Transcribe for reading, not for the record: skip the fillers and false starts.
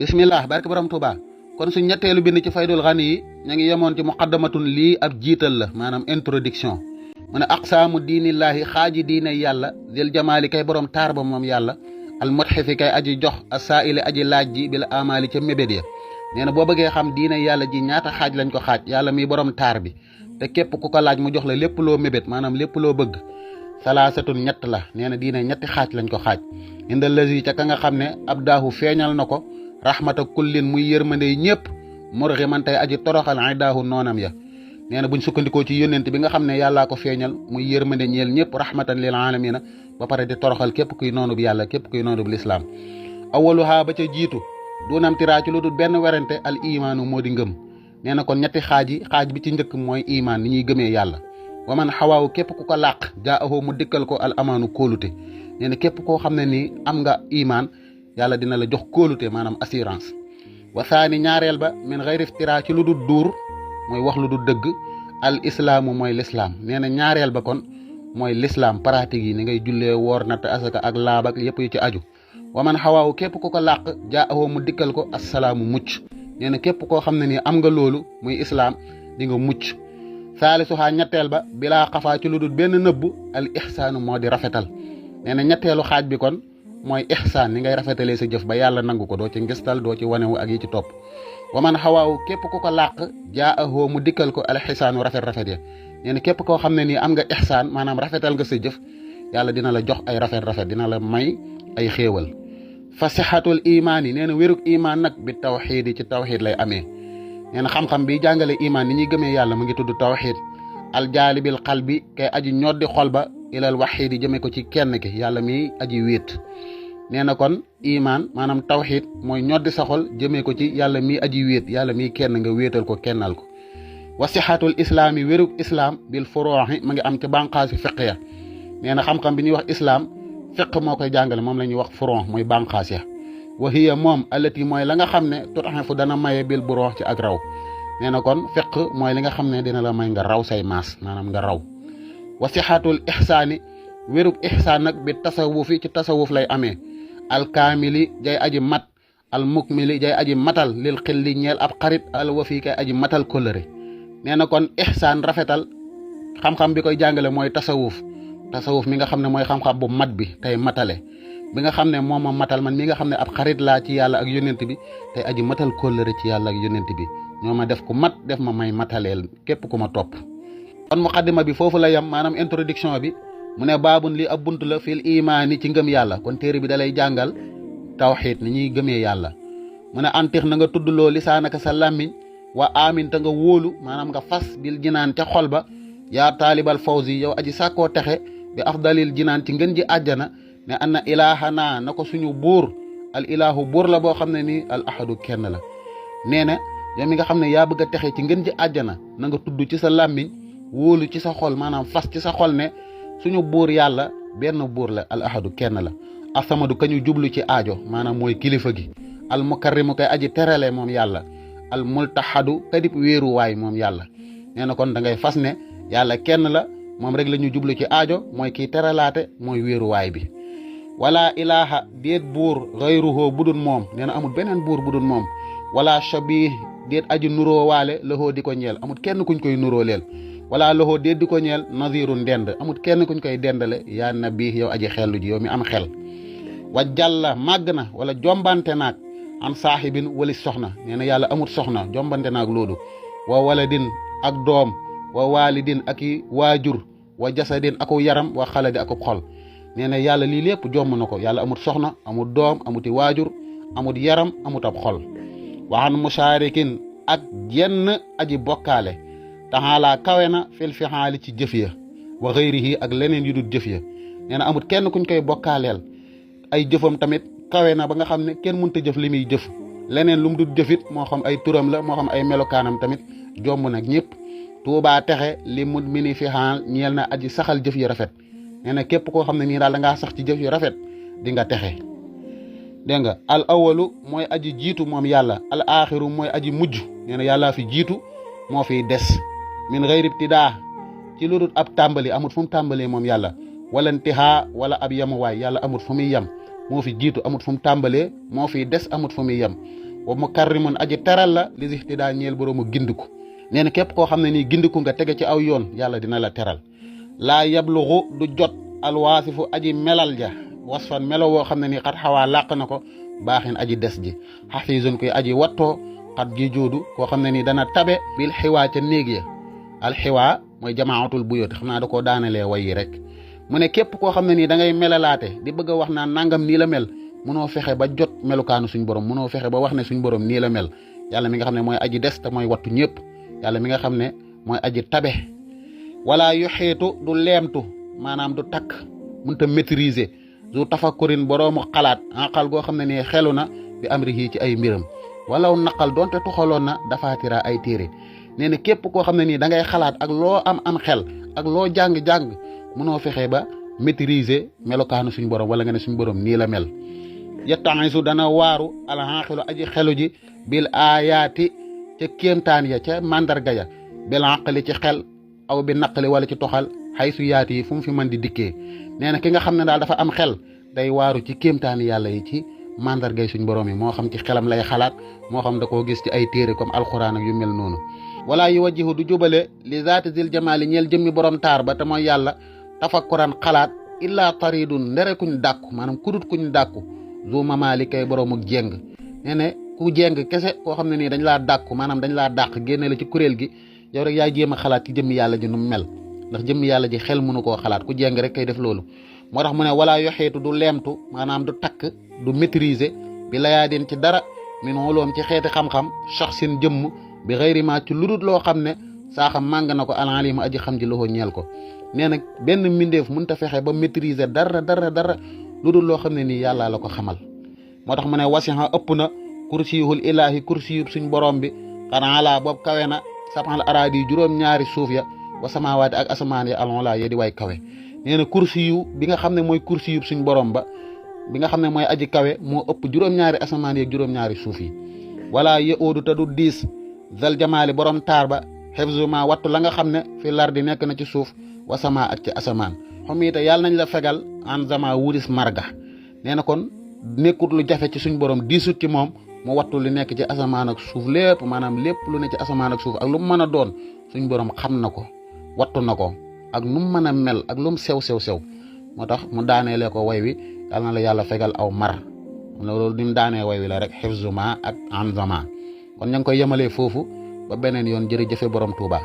bismillah barke borom Tuuba kon suñ ñetteelu bind ci faydul xani yi ña ngi yemoon ci muqaddamatun lii ab jiital la maanaam introduction mu ne aqsaamu diinillaahi xaaji diine yàlla dil jamaali kay borom taar ba moom yàlla al mutxifi kay aji jox asaa'ili aji laaj ji bil amaali ca mébét ya nee na boo bëggee xam diine yàlla ji ñaata xaaj lañ ko xaaj yàlla mi borom taar bi te képp ku ko laaj mu jox la lépp loo mébét maanaam lépp loo bëgg salaasatun ñett la nee na diine ñetti xaaj lañ ko xaaj inda lazi ca ka nga xam ne ab daahu feeñal na ko rahmata kullin muy yërmande ñëpp murximan tey aji toroxal ay daahu noonam ya nee na buñ sukkandikoo ci yónnent bi nga xam ne yàllaa ko feeñal muy yërmande ñeel ñëpp rahmatan lil alamina ba pare di toroxal képp kuy noonu bi yàlla képp kuy noonu bi lislaam awaluha ba ca jiitu duunam tiraa ci lu dul benn werante al imaanu moo di ngëm nee na kon ñetti xaaj bi ci njëkk mooy imaan ni ñuy gëmee yàlla wa man xawaawu képp ku ko làq jaa ahoo mu dikkal ko al amaanu kóolute nee na képp koo xam ne nii am nga imaan yàlla dina la jox kóolute maanaam assurance wa saani ñaareel ba min xayri iftiraa ci lu dul duur mooy wax lu dul dëgg al islaamu mooy lislaam nee na ñaareel ba kon mooy lislaam pratique yi ni ngay jullee woor natt asaka ak laab ak yëpp yu ci aju wa man xawaawu képp ku ko làq jaa ahoo mu dikkal ko assalaamu mucc nee na képp koo xam ne nii am nga loolu muy islaam di nga mucc saalisuhaa ñetteel ba bilaa xafaa ci lu dul benn nëbb al ixsaanu moo di rafetal nee na ñetteelu xaaj bi kon mooy ixsaan ni ngay rafetalee sa jëf ba yàlla nangu ko doo ci ngistal doo ci wanewu ak yi ci topp wa man xawaawu képp ku ko làq jaa ahoo mu dikkal ko al xisaanu rafet ya nee na képp koo xam ne nii am nga ixsaan maanaam rafetal nga sa jëf yàlla dina la jox ay rafet dina la may ay xéewal fa sixatul imaan yi nee na wérug imaan nag bi tawxiid yi ci tawxiid lay amee nee na xam-xam bi jàngale imaan ni ñuy gëmee yàlla mu ngi tudd tawxiid aljaalibil qalbi kay aji ñoddi xol ba ilal waxiid yi jëme ko ci kenn ki yàlla mi aji wéet nee na kon imaan maanaam tawxiid mooy ñoddi sa xol jëmee ko ci yàlla mi aji wéet yàlla mi kenn nga wéetal ko kennal ko wa sixatul islaam yi wérug islaam bil furuuxi ma ngi am ci bànqaasi fiq ya nee na xam-xam bi ñuy wax islaam fiq moo koy jàngale moom la ñuy wax furuux mooy bànqaas ya wa hiya moom allati mooy la nga xam ne tutxifu dana maye bil buruux ci ak raw nee na kon fiq mooy li nga xam ne dina la may nga raw say maas maanaam nga raw wa sixatul ixsaani wérug ixsaan nag bi tasawufi ci tasawuf lay amee alkaamili jay aji mat al mukmili jay aji matal lil xilli ñeel ab xarit al wafi kay aji matal kóllëre nee na kon ixsaan rafetal xam-xam bi koy jàngale mooy tasawuf mi nga xam ne mooy xam-xam bu mat bi tey matale bi nga xam ne moom ma matal man mi nga xam ne ab xarit laa ci yàlla ak yónnent bi tey aji matal kóllëre ci yàlla ak yónnent bi ñoo ma def ku mat def ma may mataleel képp ku ma topp kon muqaddima bi foofu la yem maanaam introduction bi mu ne baabun li ab bunt la fil imaani ci ngëm yàlla kon téere bi dalay jàngal tawxiid ni ñuy gëmee yàlla mu ne antix na nga tuddloo lisaanaka sa làmmiñ wa amin ta nga wóolu maanaam nga fas bil jinaan ca xol ba yaa taalibal fawzi yow aji sàkkoo texe bi afdalil jinaan ci ngën ji àjjana ne anna ilaahana na ko suñu buur al ilaahu buur la boo xam ne nii al ahadu kenn la nee na yow mi nga xam ne yaa bëgg a texe ci ngën ji àjjana na nga tudd ci sa làmmiñ wóolu ci sa xol maanaam fas ci sa xol ne suñu buur yàlla benn buur la al ahadu kenn la asamadu kañu jublu ci aajo maanaam mooy kilifa gi al mukarrimu kay aji terale moom yàlla al multahadu kadib wéeruwaay moom yàlla nee na kon da ngay fas ne yàlla kenn la moom rek la ñu jublu ci aajo mooy kiy teralaate mooy wéeruwaay bi wala ilaha déet buur gayruhoo budun moom nee na amul beneen buur budun moom wala shabih déet aji nuroo waale lahoo di ko ñeel amul kenn kuñ koy nuroo leel wala lahoo déet di ko ñeel naziru ndend amul kenn kuñ koy dendale yaa nabi yow aji xellu ji yow mi am xel wa jàlla màgg na wala jombante naag am saaxibin wali soxna nee na yàlla amul soxna jombante naag loolu wa waladin ak doom wa walidin ak i waajur wa jasadin aku yaram wa xaladi aku xol nee na yàlla lii lépp jomm na ko yàlla amul soxna amul doom amuti waajur amul yaram amut ab xol waxan musaarikin ak jenn aji bokkaale taxaalaa kawe na fil fihaali ci jëf ya wa xëyrihi ak leneen yu dul jëf ya nee na amul kenn kuñ koy bokkaaleel ay jëfam tamit kawe na ba nga xam ne kenn mënta jëf li muy jëf leneen lu mu dul jëfit moo xam ay turam la moo xam ay melokaanam tamit jomb nag ñëpp tuubaa texe li mu mini fi xaal ñeel na aji saxal jëf yu rafet nee na képp koo xam ne nii daal da ngaa sax ci jëf yu rafet di nga texe dégg nga al awalu mooy aji jiitu moom yàlla al axiru mooy aji mujj nee na yàllaa fi jiitu moo fiy des min xëyri ibtidaa ci lu dul ab tàmbali amut fu mu tàmbalee moom yàlla wala intihaa wala ab yemuwaay yàlla amut fu muy yem moo fi jiitu amut fu mu tàmbalee moo fiy des amut fu muy yem wa mukarrimun aji teral la li ihtidaa ñeel boroomu gindiku nee na képp koo xam ne nii gindiku nga tege ci aw yoon yàlla dina la teral laa yablugu du jot alwaasifu aji melal ja wasfan melo woo xam ne nii xat xawaa làq na ko baaxin aji des ji xafiisun koy aji wattoo xat ji joodu koo xam ne nii dana tabe bil xiwaa ca néeg ya alxiwaa mooy jamaatul buyoot xam naa da koo daanalee way yi rek mu ne képp koo xam ne nii da ngay melalaate di bëgg a wax naan nangam nii la mel munoo fexe ba jot melukaanu suñ borom munoo fexe ba wax ne suñ borom nii la mel yàlla mi nga xam ne mooy aji des te mooy wattu ñëpp yàlla mi nga xam ne mooy aji tabe wala yuxiitu du leemtu maanaam du takk mënta maîtriser du tafakkurin boroomu xalaat aqal goo xam ne nii xelu na bi amrihi ci ay mbiram walaw naqal donte tuxaloon na dafaatira ay téere nee na képp koo xam ne nii da ngay xalaat ak loo am xel ak loo jàng-jàng munoo fexe ba maîtriser melokaanu suñ borom wala nga ne suñ borom nii la mel yettanisu dana waaru alxaqilu aji xelu ji bil aayaati ca kéemtaan ya ca mandarga ya bil aqli ci xel aw bi naqali wala ci toxal xay su yaati yi fu mu fi mën di dikkee nee na ki nga xam ne daal dafa am xel day waaru ci kéemtaani yàlla yi ci mandargay suñ borom yi moo xam ci xelam lay xalaat moo xam da koo gis ci ay téere comme alxuraan ak yu mel noonu wala yu wajjihu du jubale li zaati zil jamaali ñeel jëmmi borom taar ba te mooy yàlla tafakkuran xalaat illaa taridun ndere kuñ dàkku maanaam kudut kuñ dàkku zu mamaali kay boroomu jéng nee ne ku jéng kese koo xam ne nii dañ laa dàkku maanaam dañ laa dàq génne la ci kuréel gi yow rek yaay jéem a xalaat ci jëmmi yàlla ji nu mel ndax jëmmi yàlla ji xel mënu koo xalaat ku jéng rek kay def loolu moo tax mu ne wala yoxeetu du leemtu maanaam du takk du maîtriser bi layaadin ci dara min xuloom ci xeeti xam-xam sax seen jëmm bi xëyri ma ci ludut loo xam ne saa xam màng na ko alalima aji xam ji loxoo ñeel ko nee na benn mbindeef mënut a fexe ba maîtriser dara ludut loo xam ne nii yàlla la ko xamal moo tax mu ne wasiha ëpp na kursiyul ilaahi kursiyub suñ borom bi xanaa laa boobu kawe na sab'al araadi juróom-ñaari suuf ya wa samaawaati ak asamaan ya alxolaa ya di way kawe nee na kursiyu bi nga xam ne mooy kursiyub suñ borom ba bi nga xam ne mooy aji kawe moo ëpp juróom-ñaari asamaan yi ak juróom-ñaari suuf yi wala yaudu te du diis zal jamaali borom taar ba xefzu ma wattu la nga xam ne fi lar di nekk na ci suuf wa sama ak ci asamaan xomite yàlla nañ la fegal an zama wuris marga nee na kon nekkut lu jafe ci suñ borom diisut ci moom mu wattu li nekk ci asamaan ak suuf lépp maanaam lépp lu ne ci asamaan ak suuf ak lu mu mën a doon suñ borom xam na ko wattu na ko ak nu mu mën a mel ak lu mu sew moo tax mu daaneelee ko way wi yàlla na la yàlla fegal aw mar loolu ni mu daanee way wi la rek xifzuma ak anzama kon ña ngi koy yemalee foofu ba beneen yoon jërëjëfe borom Tuuba